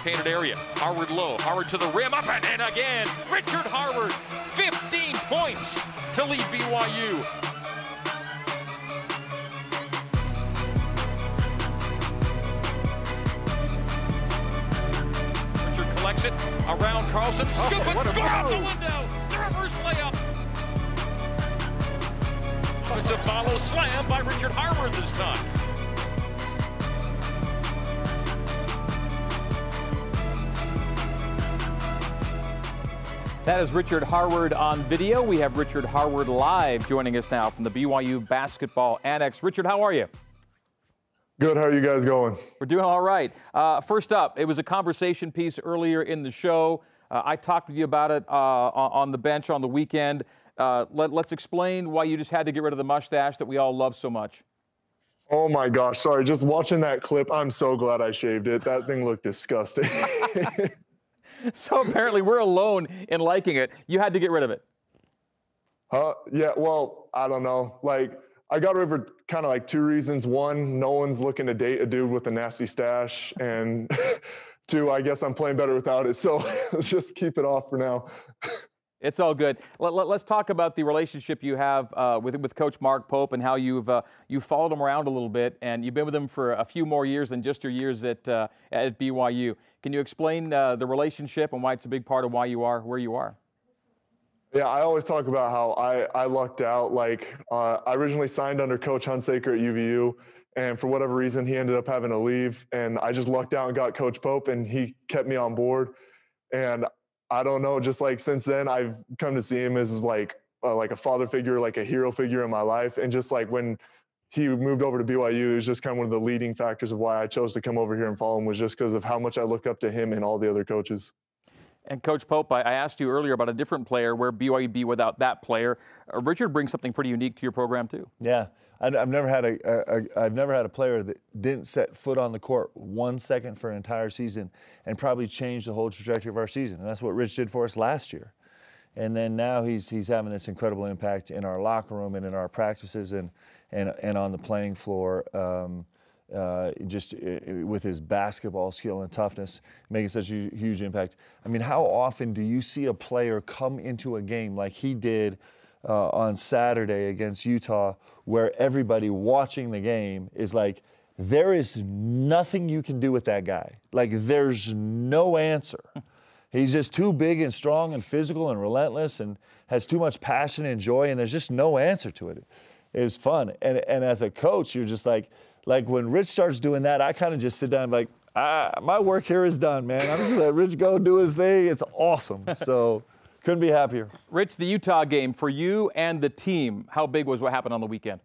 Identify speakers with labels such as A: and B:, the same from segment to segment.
A: painted area. Harward low, Harward to the rim, up and in again. Richard Harward, 15 points to lead BYU. Richard collects it around Carlson, scoop it, score out the window. The reverse layup. It's a follow slam by Richard Harward this time. That is Richard Harward on video. We have Richard Harward live joining us now from the BYU Basketball Annex. Richard, how are you?
B: Good. How are you guys going?
A: We're doing all right. First up, it was a conversation piece earlier in the show. I talked with you about it on the bench on the weekend. Let's explain why you just had to get rid of the mustache that we all love so much.
B: Oh my gosh. Sorry. Just watching that clip, I'm so glad I shaved it. That thing looked disgusting.
A: So apparently we're alone in liking it. You had to get rid of it.
B: Yeah, well, I don't know. Like, I got rid of it kind of like two reasons. One, no one's looking to date a dude with a nasty stash. And two, I guess I'm playing better without it. So let's just keep it off for now.
A: It's all good. Let's talk about the relationship you have with Coach Mark Pope and how you've followed him around a little bit, and you've been with him for a few more years than just your years at BYU. Can you explain the relationship and why it's a big part of why you are where you are?
B: Yeah, I always talk about how I lucked out. Like, I originally signed under Coach Hunsaker at UVU, and for whatever reason, he ended up having to leave, and I just lucked out and got Coach Pope, and he kept me on board. And I don't know, just like since then, I've come to see him as like a father figure, like a hero figure in my life. And just like when he moved over to BYU, it was just kind of one of the leading factors of why I chose to come over here and follow him, was just because of how much I look up to him and all the other coaches.
A: And Coach Pope, I asked you earlier about a different player, where BYU be without that player. Richard brings something pretty unique to your program too.
C: Yeah, I've never had a player that didn't set foot on the court 1 second for an entire season and probably changed the whole trajectory of our season. And that's what Rich did for us last year. And then now he's having this incredible impact in our locker room and in our practices and on the playing floor. Just with his basketball skill and toughness, making such a huge impact. I mean, how often do you see a player come into a game like he did on Saturday against Utah, where everybody watching the game is like, there is nothing you can do with that guy. Like, there's no answer. He's just too big and strong and physical and relentless and has too much passion and joy, and there's just no answer to it. It's fun. And as a coach, you're just like when Rich starts doing that, I kind of just sit down like, my work here is done, man. I'm just gonna let Rich go do his thing. It's awesome. So couldn't be happier.
A: Rich, the Utah game for you and the team, how big was what happened on the weekend?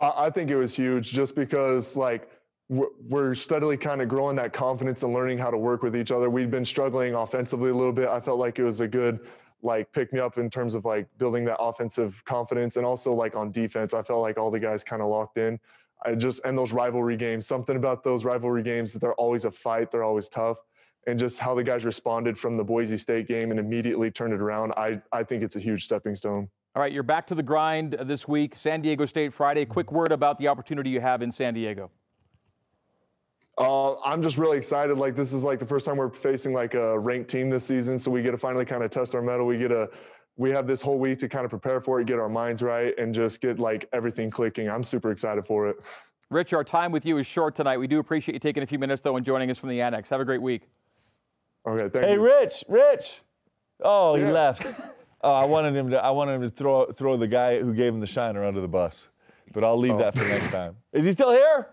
B: I think it was huge, just because like we're steadily kind of growing that confidence and learning how to work with each other. We've been struggling offensively a little bit. I felt like it was a good pick me up in terms of like building that offensive confidence, and also like on defense, I felt like all the guys kind of locked in. And those rivalry games, something about those rivalry games, they're always a fight, they're always tough. And just how the guys responded from the Boise State game and immediately turned it around, I think it's a huge stepping stone.
A: All right, you're back to the grind this week. San Diego State Friday. Quick word about the opportunity you have in San Diego.
B: I'm just really excited. Like, this is like the first time we're facing like a ranked team this season, so we get to finally kind of test our mettle. We have this whole week to kind of prepare for it, get our minds right, and just get like everything clicking. I'm super excited for it.
A: Rich, our time with you is short tonight. We do appreciate you taking a few minutes, though, and joining us from the Annex. Have a great week.
B: Okay, thank you.
C: Hey, Rich. Oh, yeah. He left. Oh, I wanted him to throw the guy who gave him the shiner under the bus, but I'll leave that for next time. Is he still here?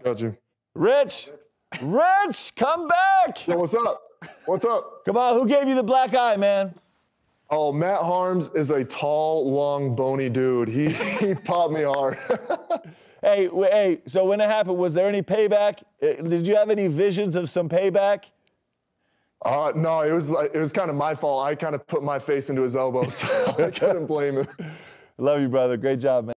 B: Got you.
C: Rich, come back.
B: Yo, what's up? What's up?
C: Come on, who gave you the black eye, man?
B: Oh, Matt Harms is a tall, long, bony dude. He popped me hard.
C: Hey, so when it happened, was there any payback? Did you have any visions of some payback?
B: No, it was kind of my fault. I kind of put my face into his elbow, so I couldn't blame him.
C: Love you, brother. Great job, man.